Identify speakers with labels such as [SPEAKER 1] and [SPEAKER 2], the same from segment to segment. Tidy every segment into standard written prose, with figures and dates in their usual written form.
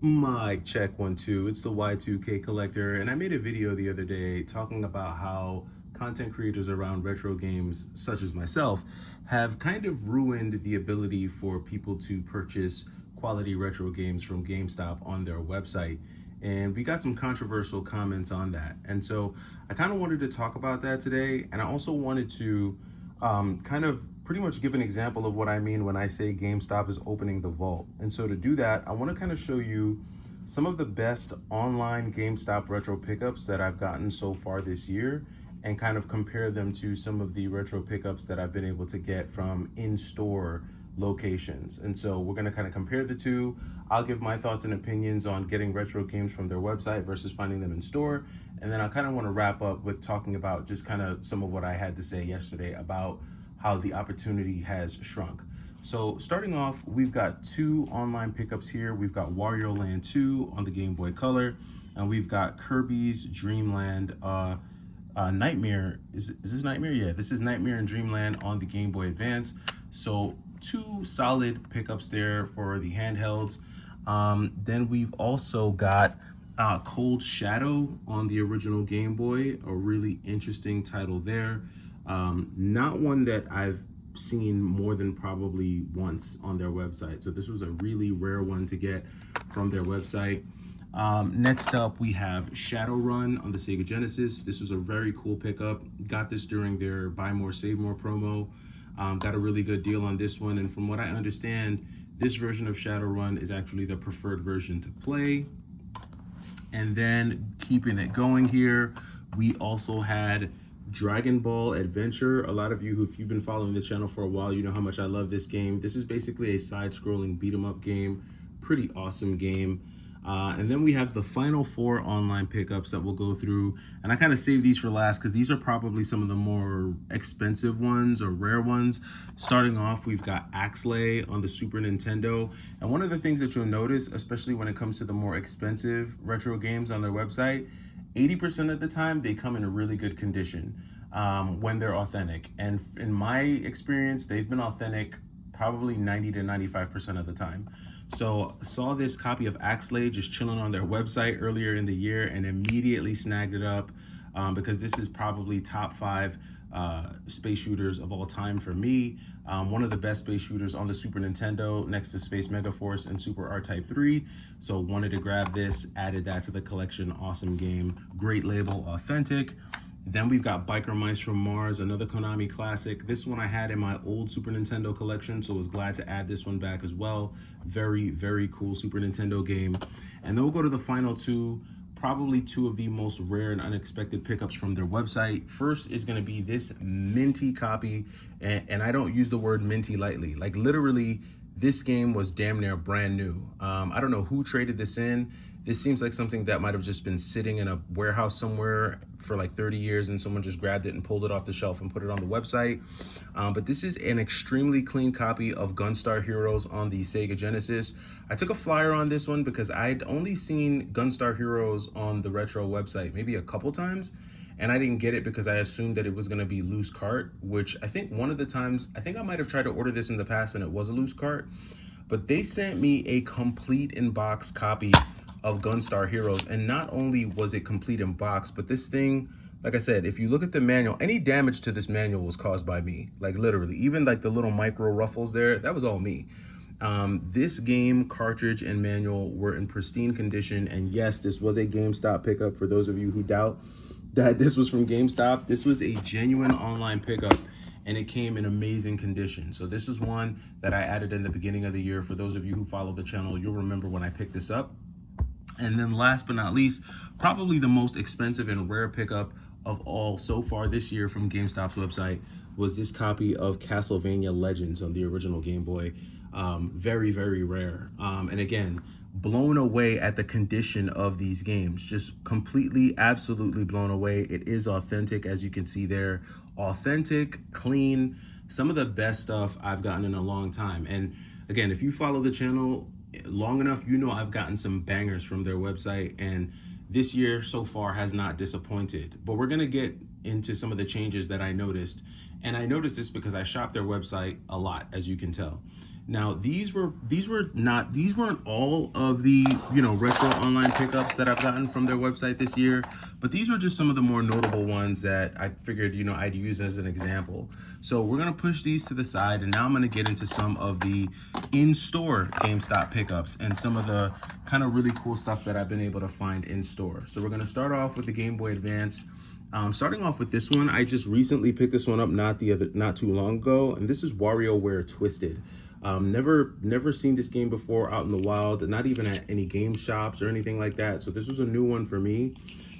[SPEAKER 1] Mic check 1 2. It's the Y2K collector, and I made a video the other day talking about how content creators around retro games, such as myself, have kind of ruined the ability for people to purchase quality retro games from GameStop on their website. And we got some controversial comments on that. And so I kind of wanted to talk about that today. And I also wanted to kind of pretty much give an example of what I mean when I say GameStop is opening the vault. And so to do that, I want to kind of show you some of the best online GameStop retro pickups that I've gotten so far this year and kind of compare them to some of the retro pickups that I've been able to get from in-store locations. And so we're going to kind of compare the two. I'll give my thoughts and opinions on getting retro games from their website versus finding them in store. And then I kind of want to wrap up with talking about just kind of some of what I had to say yesterday about how the opportunity has shrunk. So starting off, we've got two online pickups here. We've got Wario Land 2 on the Game Boy Color, and we've got Kirby's Dream Land Nightmare. Is this Nightmare? Yeah, this is Nightmare and Dreamland on the Game Boy Advance. So two solid pickups there for the handhelds. Then we've also got Cold Shadow on the original Game Boy, a really interesting title there. Not one that I've seen more than probably once on their website. So this was a really rare one to get from their website. Next up, we have Shadowrun on the Sega Genesis. This was a very cool pickup. Got this during their Buy More, Save More promo. Got a really good deal on this one. And from what I understand, this version of Shadowrun is actually the preferred version to play. And then keeping it going here, we also had Dragon Ball Adventure. A lot of you, if you've been following the channel for a while, you know how much I love this game. This is basically a side-scrolling beat-em-up game. Pretty awesome game. And then we have the final four online pickups that we'll go through. And I kind of saved these for last because these are probably some of the more expensive ones or rare ones. Starting off, we've got Axlay on the Super Nintendo. And one of the things that you'll notice, especially when it comes to the more expensive retro games on their website, 80% of the time, they come in a really good condition when they're authentic. And in my experience, they've been authentic probably 90 to 95% of the time. So saw this copy of Axlay just chilling on their website earlier in the year and immediately snagged it up because this is probably top 5 space shooters of all time for me. One of the best space shooters on the Super Nintendo next to Space Megaforce and Super R-Type 3. So wanted to grab this, added that to the collection. Awesome game, great label, authentic. Then we've got Biker Mice from Mars, another Konami classic. This one I had in my old Super Nintendo collection, so was glad to add this one back as well. Very, very cool Super Nintendo game. And then we'll go to the final two, probably two of the most rare and unexpected pickups from their website. First is gonna be this minty copy, and I don't use the word minty lightly. Like literally, this game was damn near brand new. I don't know who traded this in. This seems like something that might have just been sitting in a warehouse somewhere for like 30 years and someone just grabbed it and pulled it off the shelf and put it on the website. But this is an extremely clean copy of Gunstar Heroes on the Sega Genesis. I took a flyer on this one because I'd only seen Gunstar Heroes on the retro website maybe a couple times. And I didn't get it because I assumed that it was gonna be loose cart, which I think one of the times, I think I might have tried to order this in the past and it was a loose cart. But they sent me a complete in-box copy of Gunstar Heroes, and not only was it complete in box, but this thing, like I said, if you look at the manual, any damage to this manual was caused by me, like literally, even like the little micro ruffles there, that was all me. This game cartridge and manual were in pristine condition, and yes, this was a GameStop pickup. For those of you who doubt that this was from GameStop, this was a genuine online pickup, and it came in amazing condition. So this is one that I added in the beginning of the year. For those of you who follow the channel, you'll remember when I picked this up. And then last but not least, probably the most expensive and rare pickup of all so far this year from GameStop's website was this copy of Castlevania Legends on the original Game Boy. Very, very rare. And again, blown away at the condition of these games. Just completely, absolutely blown away. It is authentic, as you can see there. Authentic, clean, some of the best stuff I've gotten in a long time. And again, if you follow the channel long enough, you know I've gotten some bangers from their website, and this year so far has not disappointed. But we're gonna get into some of the changes that I noticed. And I noticed this because I shop their website a lot, as you can tell. Now these weren't all of the, you know, retro online pickups that I've gotten from their website this year, but these were just some of the more notable ones that I figured, you know, I'd use as an example. So we're gonna push these to the side, and now I'm gonna get into some of the in-store GameStop pickups and some of the kind of really cool stuff that I've been able to find in store. So we're gonna start off with the Game Boy Advance. Starting off with this one, I just recently picked this one up not too long ago, and this is WarioWare Twisted. Never seen this game before out in the wild, not even at any game shops or anything like that. So this was a new one for me.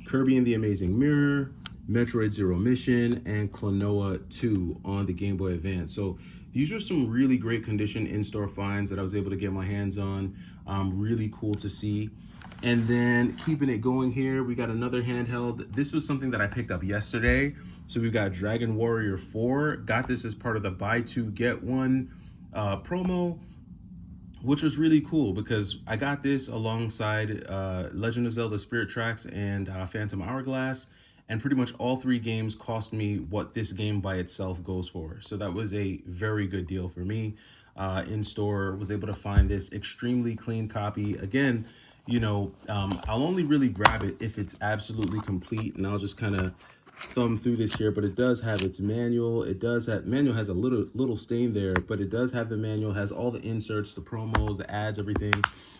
[SPEAKER 1] Kirby and the Amazing Mirror, Metroid Zero Mission, and Klonoa 2 on the Game Boy Advance. So these are some really great condition in-store finds that I was able to get my hands on. Really cool to see. And then keeping it going here, we got another handheld. This was something that I picked up yesterday. So we've got Dragon Warrior 4. Got this as part of the buy two, get one promo, which was really cool because I got this alongside Legend of Zelda Spirit Tracks and Phantom Hourglass. And pretty much all three games cost me what this game by itself goes for. So that was a very good deal for me. In store, was able to find this extremely clean copy. Again, you know, I'll only really grab it if it's absolutely complete, and I'll just kind of thumb through this here, but it does have its manual. It does have, manual has a little stain there, but it does have the manual, has all the inserts, the promos, the ads, everything.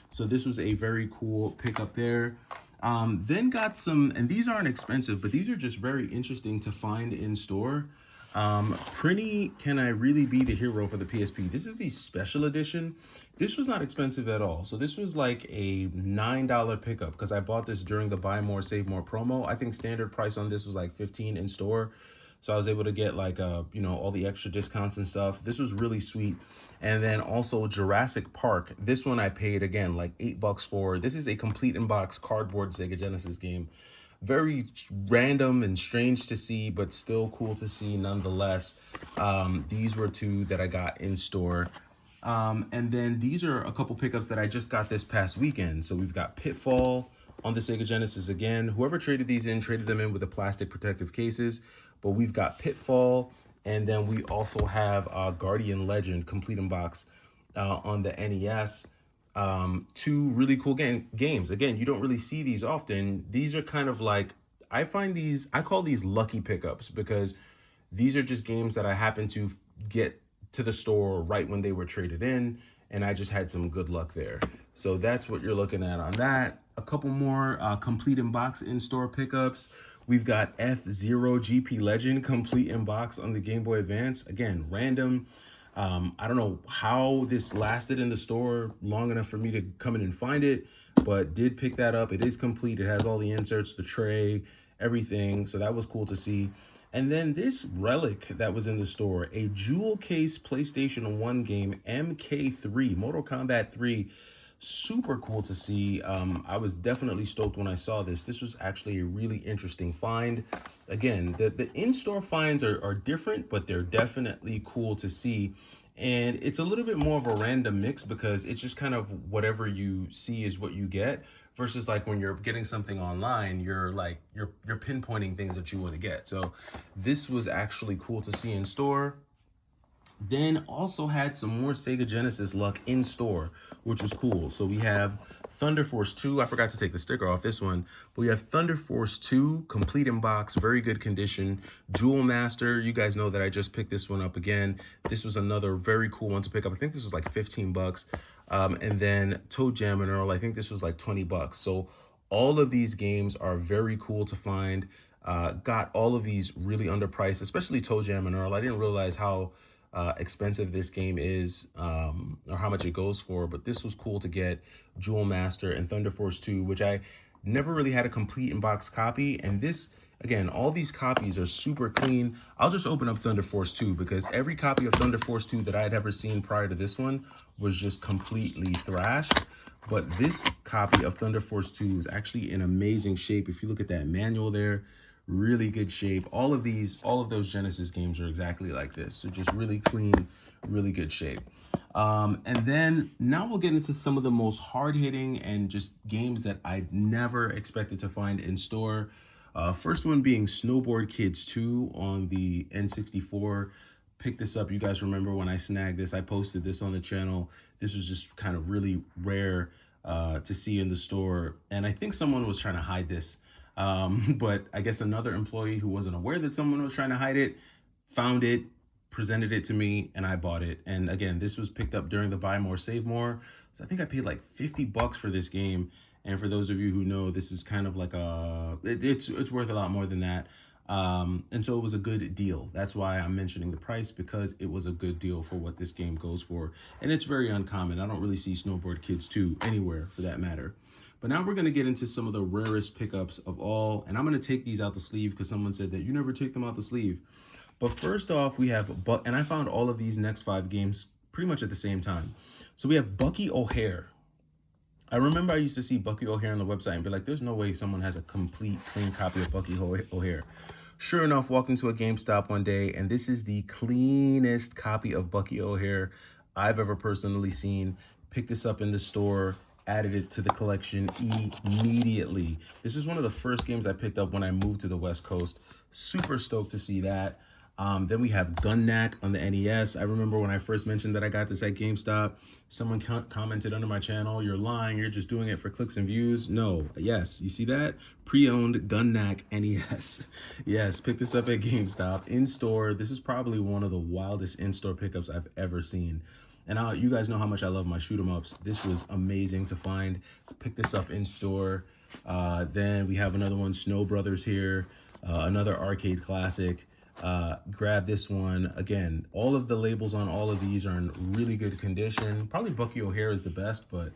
[SPEAKER 1] So this was a very cool pickup there. Then got some, and these aren't expensive, but these are just very interesting to find in store. Prinny, Can I Really Be the Hero for the PSP? This is the special edition. This was not expensive at all. So this was like a $9 pickup because I bought this during the buy more, save more promo. I think standard price on this was like 15 in store. So I was able to get like, you know, all the extra discounts and stuff. This was really sweet. And then also Jurassic Park. This one I paid, again, like $8 for. This is a complete in-box cardboard Sega Genesis game. Very random and strange to see, but still cool to see nonetheless. These were two that I got in store. And then these are a couple pickups that I just got this past weekend. So we've got Pitfall on the Sega Genesis again. Whoever traded these in, traded them in with the plastic protective cases. But we've got Pitfall, and then we also have Guardian Legend complete in box on the NES. Two really cool games. Again, you don't really see these often. These are kind of like, I call these lucky pickups because these are just games that I happen to get to the store right when they were traded in, and I just had some good luck there. So that's what you're looking at on that. A couple more complete in box in-store pickups. We've got F-Zero GP Legend complete in box on the Game Boy Advance. Again, random. I don't know how this lasted in the store long enough for me to come in and find it, but did pick that up. It is complete. It has all the inserts, the tray, everything. So that was cool to see. And then this relic that was in the store, a jewel case PlayStation 1 game, MK3, Mortal Kombat 3. Super cool to see. I was definitely stoked when I saw this. This was actually a really interesting find. Again, the in-store finds are different, but they're definitely cool to see. And it's a little bit more of a random mix because it's just kind of whatever you see is what you get, versus like when you're getting something online, you're pinpointing things that you want to get. So this was actually cool to see in store. Then also had some more Sega Genesis luck in store, which was cool. So we have Thunder Force 2. I forgot to take the sticker off this one, but we have Thunder Force 2, complete in box, very good condition. Jewel Master, you guys know that I just picked this one up again. This was another very cool one to pick up. I think this was like 15 bucks. And then Toe Jam and Earl, I think this was like 20 bucks. So all of these games are very cool to find. Got all of these really underpriced, especially Toe Jam and Earl. I didn't realize how expensive this game is, or how much it goes for, but this was cool to get. Jewel Master and Thunder Force 2, which I never really had a complete in-box copy. And this, again, all these copies are super clean. I'll just open up Thunder Force 2 because every copy of Thunder Force 2 that I had ever seen prior to this one was just completely thrashed. But this copy of Thunder Force 2 is actually in amazing shape. If you look at that manual there, really good shape. All of those Genesis games are exactly like this. So just really clean, really good shape. And then now we'll get into some of the most hard-hitting and just games that I never expected to find in store. First one being Snowboard Kids 2 on the N64. picked this up. You guys remember when I snagged this? I posted this on the channel. This was just kind of really rare to see in the store. And I think someone was trying to hide this. But I guess another employee who wasn't aware that someone was trying to hide it found it, presented it to me, and I bought it. And again, this was picked up during the Buy More, Save More. So I think I paid like 50 bucks for this game. And for those of you who know, this is kind of like it's worth a lot more than that. And so it was a good deal. That's why I'm mentioning the price, because it was a good deal for what this game goes for. And it's very uncommon. I don't really see Snowboard Kids 2 anywhere for that matter. But now we're going to get into some of the rarest pickups of all. And I'm going to take these out the sleeve because someone said that you never take them out the sleeve. But first off, we have, and I found all of these next 5 games pretty much at the same time. So we have Bucky O'Hare. I remember I used to see Bucky O'Hare on the website and be like, there's no way someone has a complete, clean copy of Bucky O'Hare. Sure enough, walked into a GameStop one day, and this is the cleanest copy of Bucky O'Hare I've ever personally seen. Picked this up in the store, added it to the collection immediately. This is one of the first games I picked up when I moved to the West Coast. Super stoked to see that. Then we have Gun Knack on the NES. I remember when I first mentioned that I got this at GameStop, someone commented under my channel, "You're lying, you're just doing it for clicks and views." No, yes, you see that? Pre-owned Gun Knack NES. Yes, picked this up at GameStop in store. This is probably one of the wildest in-store pickups I've ever seen. And you guys know how much I love my shoot 'em ups. This was amazing to find. Pick this up in store. Then we have another one, Snow Brothers here, another arcade classic. Grab this one. Again, all of the labels on all of these are in really good condition. Probably Bucky O'Hare is the best, but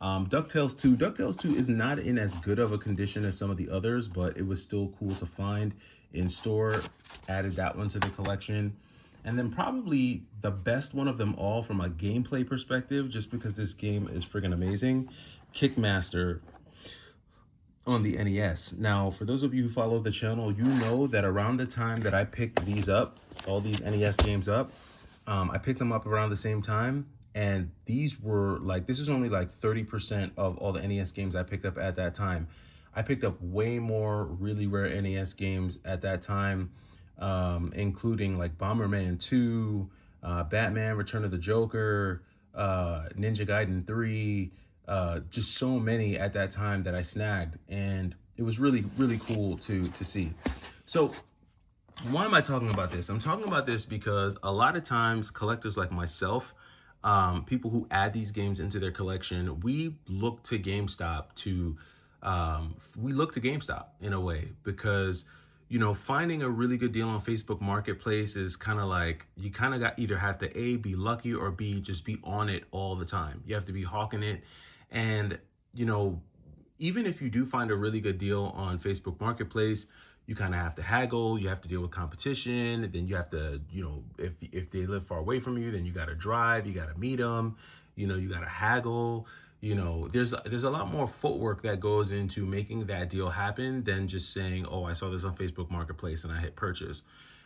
[SPEAKER 1] DuckTales 2. DuckTales 2 is not in as good of a condition as some of the others, but it was still cool to find in store. Added that one to the collection. And then probably the best one of them all from a gameplay perspective, just because this game is friggin' amazing, Kickmaster on the NES. Now, for those of you who follow the channel, you know that around the time that I picked these up, all these NES games up, I picked them up around the same time. And these were like, this is only like 30% of all the NES games I picked up at that time. I picked up way more really rare NES games at that time, including like Bomberman 2, Batman Return of the Joker, Ninja Gaiden 3, just so many at that time that I snagged, and it was really, really cool to see. So why am I talking about this? I'm talking about this because a lot of times collectors like myself, people who add these games into their collection, we look to GameStop in a way, because you know, finding a really good deal on Facebook Marketplace is kind of like, you kind of got either have to A, be lucky, or B, just be on it all the time. You have to be hawking it. And, you know, even if you do find a really good deal on Facebook Marketplace, you kind of have to haggle, you have to deal with competition, then you have to, you know, if they live far away from you, then you got to drive, you got to meet them, you know, you got to haggle. You know, there's a lot more footwork that goes into making that deal happen than just saying, oh, I saw this on Facebook Marketplace and I hit purchase,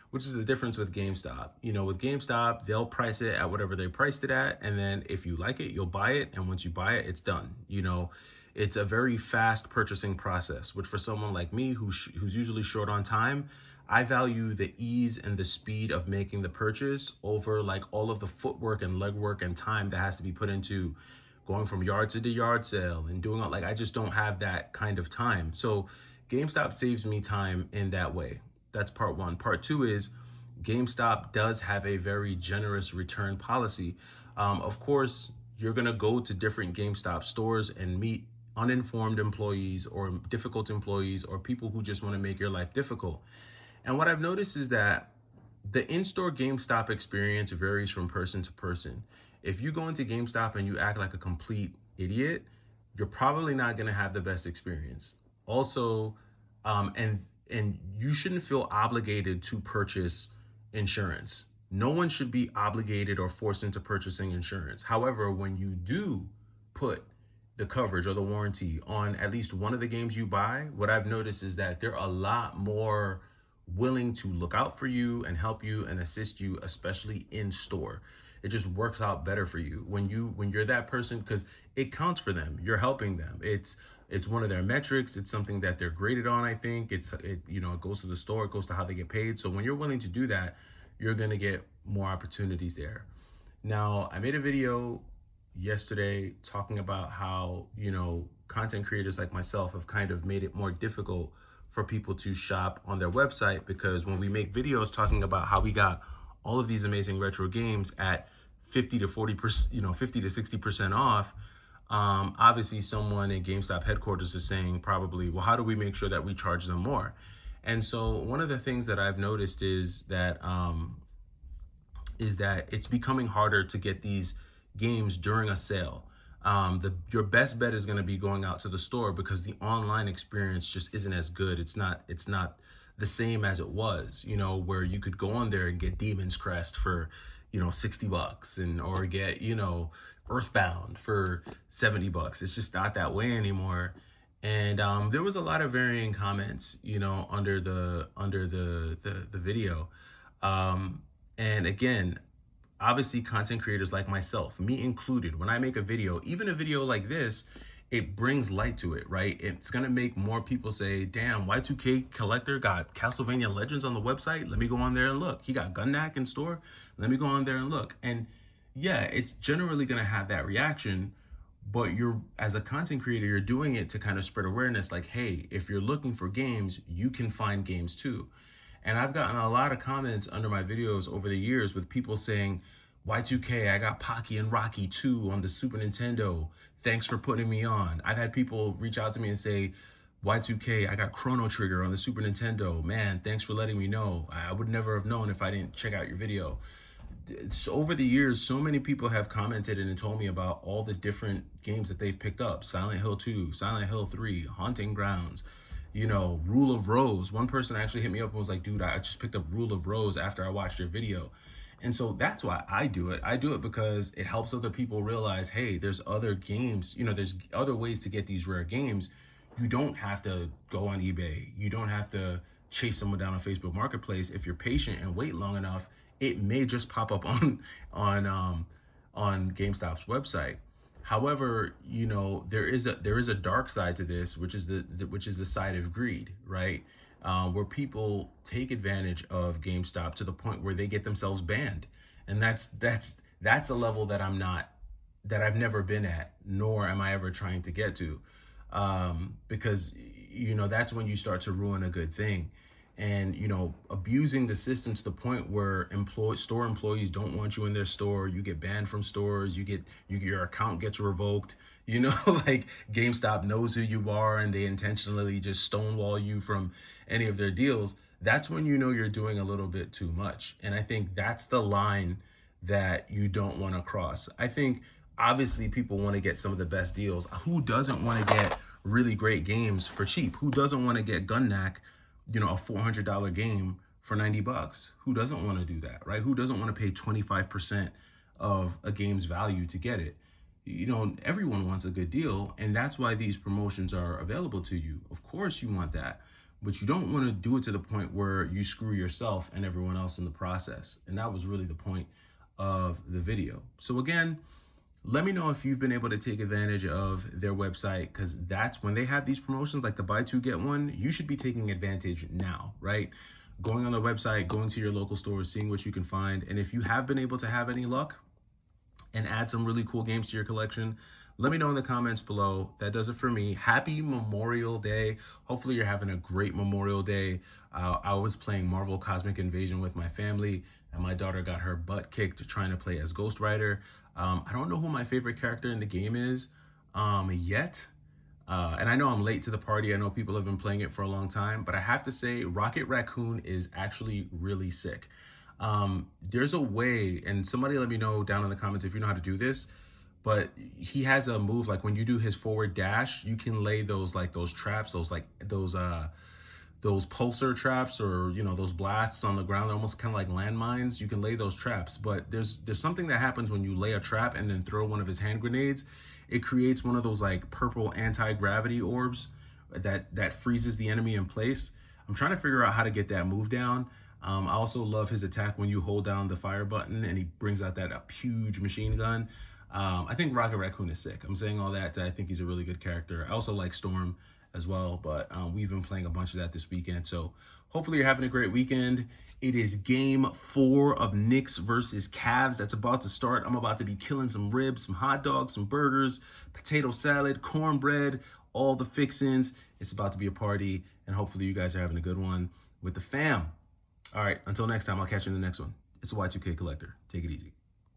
[SPEAKER 1] which is the difference with GameStop. You know, with GameStop, they'll price it at whatever they priced it at. And then if you like it, you'll buy it. And once you buy it, it's done. You know, it's a very fast purchasing process, which for someone like me, who's usually short on time, I value the ease and the speed of making the purchase over like all of the footwork and legwork and time that has to be put into going from yard to the yard sale and doing all, like, I just don't have that kind of time. So GameStop saves me time in that way. That's part one. Part two is GameStop does have a very generous return policy. Of course, you're gonna go to different GameStop stores and meet uninformed employees or difficult employees or people who just wanna make your life difficult. And what I've noticed is that the in-store GameStop experience varies from person to person. If you go into GameStop and you act like a complete idiot, you're probably not gonna have the best experience. Also, and you shouldn't feel obligated to purchase insurance. No one should be obligated or forced into purchasing insurance. However, when you do put the coverage or the warranty on at least one of the games you buy, what I've noticed is that they're a lot more willing to look out for you and help you and assist you, especially in store. It just works out better for you when you're that person, because it counts for them. You're helping them. It's one of their metrics. It's something that they're graded on. I think it goes to the store. It goes to how they get paid. So when you're willing to do that, you're going to get more opportunities there. Now, I made a video yesterday talking about how, content creators like myself have kind of made it more difficult for people to shop on their website, because when we make videos talking about how we got all of these amazing retro games at 50 to 40%, 50 to 60% off, obviously someone in GameStop headquarters is saying probably, well, how do we make sure that we charge them more? And so one of the things that I've noticed is that it's becoming harder to get these games during a sale. Your best bet is going to be going out to the store, because the online experience just isn't as good. It's not the same as it was, where you could go on there and get Demon's Crest for, $60, and or get, Earthbound for $70. It's just not that way anymore. And there was a lot of varying comments, under the video. And again, obviously content creators like myself, me included, when I make a video, even a video like this, it brings light to it, right? It's gonna make more people say, damn, Y2K Collector got Castlevania Legends on the website. Let me go on there and look. He got Gunnak in store. Let me go on there and look. And yeah, it's generally gonna have that reaction, but as a content creator, you're doing it to kind of spread awareness, like, hey, if you're looking for games, you can find games too. And I've gotten a lot of comments under my videos over the years with people saying, Y2K, I got Pocky and Rocky 2 on the Super Nintendo. Thanks for putting me on. I've had people reach out to me and say, Y2K, I got Chrono Trigger on the Super Nintendo. Man, thanks for letting me know. I would never have known if I didn't check out your video. So over the years, so many people have commented and told me about all the different games that they've picked up. Silent Hill 2, Silent Hill 3, Haunting Grounds, Rule of Rose. One person actually hit me up and was like, dude, I just picked up Rule of Rose after I watched your video. And so that's why I do it. I do it because it helps other people realize, hey, there's other games, there's other ways to get these rare games. You don't have to go on eBay. You don't have to chase someone down on Facebook Marketplace. If you're patient and wait long enough, it may just pop up on GameStop's website. However, there is a dark side to this, which is the side of greed, right? Where people take advantage of GameStop to the point where they get themselves banned, and that's a level that I've never been at, nor am I ever trying to get to, because that's when you start to ruin a good thing. And abusing the system to the point where store employees don't want you in their store, you get banned from stores, your account gets revoked, like GameStop knows who you are and they intentionally just stonewall you from any of their deals. That's when you're doing a little bit too much. And I think that's the line that you don't want to cross. I think obviously people want to get some of the best deals. Who doesn't want to get really great games for cheap? Who doesn't want to get Gunnak, a $400 game for $90? Who doesn't want to do that, right? Who doesn't want to pay 25% of a game's value to get it? Everyone wants a good deal, and that's why these promotions are available to you. Of course you want that, but you don't want to do it to the point where you screw yourself and everyone else in the process. And that was really the point of the video. So again, let me know if you've been able to take advantage of their website, because that's when they have these promotions like the buy two, get one. You should be taking advantage now, right? Going on the website, going to your local stores, seeing what you can find. And if you have been able to have any luck and add some really cool games to your collection, let me know in the comments below. That does it for me. Happy Memorial Day. Hopefully you're having a great Memorial Day. I was playing Marvel Cosmic Invasion with my family, and my daughter got her butt kicked trying to play as Ghost Rider. I don't know who my favorite character in the game is yet. And I know I'm late to the party. I know people have been playing it for a long time, but I have to say Rocket Raccoon is actually really sick. There's a way, and somebody let me know down in the comments if you know how to do this, but he has a move like when you do his forward dash, you can lay those traps, those pulsar traps, or those blasts on the ground. They're almost kind of like landmines. You can lay those traps, but there's something that happens when you lay a trap and then throw one of his hand grenades. It creates one of those like purple anti-gravity orbs that freezes the enemy in place. I'm trying to figure out how to get that move down. I also love his attack when you hold down the fire button and he brings out that huge machine gun. I think Rocket Raccoon is sick. I'm saying all that I think he's a really good character. I also like Storm as well. But we've been playing a bunch of that this weekend. So hopefully you're having a great weekend. It is game 4 of Knicks versus Cavs that's about to start. I'm about to be killing some ribs, some hot dogs, some burgers, potato salad, cornbread, all the fixins. It's about to be a party, and hopefully you guys are having a good one with the fam. All right, until next time, I'll catch you in the next one. It's a Y2K Collector. Take it easy.